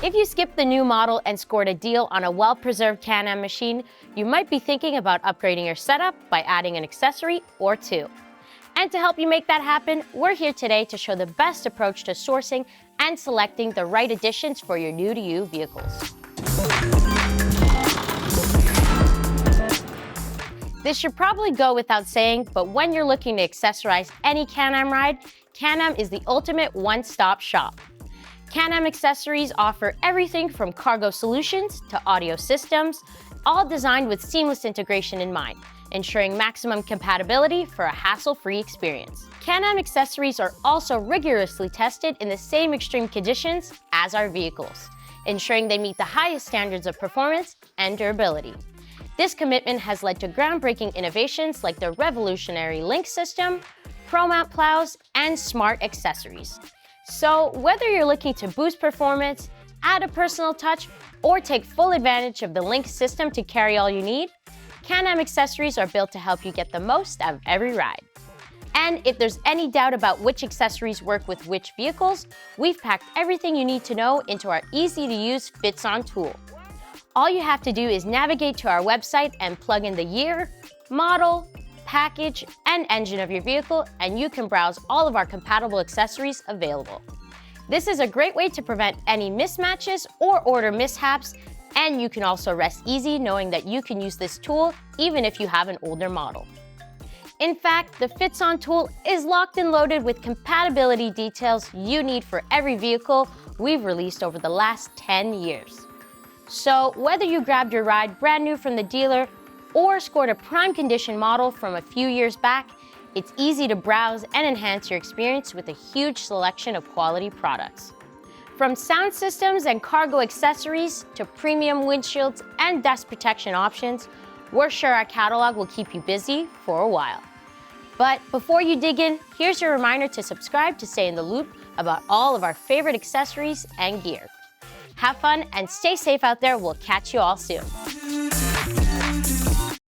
If you skipped the new model and scored a deal on a well-preserved Can-Am machine, you might be thinking about upgrading your setup by adding an accessory or two. And to help you make that happen, we're here today to show the best approach to sourcing and selecting the right additions for your new-to-you vehicles. This should probably go without saying, but when you're looking to accessorize any Can-Am ride, Can-Am is the ultimate one-stop shop. Can-Am accessories offer everything from cargo solutions to audio systems, all designed with seamless integration in mind, ensuring maximum compatibility for a hassle-free experience. Can-Am accessories are also rigorously tested in the same extreme conditions as our vehicles, ensuring they meet the highest standards of performance and durability. This commitment has led to groundbreaking innovations like the revolutionary Link system, Pro-Mount plows, and smart accessories. So whether you're looking to boost performance, add a personal touch, or take full advantage of the Link system to carry all you need, Can-Am accessories are built to help you get the most out of every ride. And if there's any doubt about which accessories work with which vehicles, we've packed everything you need to know into our easy-to-use Fits-On tool. All you have to do is navigate to our website and plug in the year, model, package, and engine of your vehicle, and you can browse all of our compatible accessories available. This is a great way to prevent any mismatches or order mishaps, and you can also rest easy knowing that you can use this tool even if you have an older model. In fact, the Fits-On tool is locked and loaded with compatibility details you need for every vehicle we've released over the last 10 years. So whether you grabbed your ride brand new from the dealer or scored a prime condition model from a few years back, it's easy to browse and enhance your experience with a huge selection of quality products. From sound systems and cargo accessories to premium windshields and dust protection options, we're sure our catalog will keep you busy for a while. But before you dig in, here's your reminder to subscribe to stay in the loop about all of our favorite accessories and gear. Have fun and stay safe out there. We'll catch you all soon.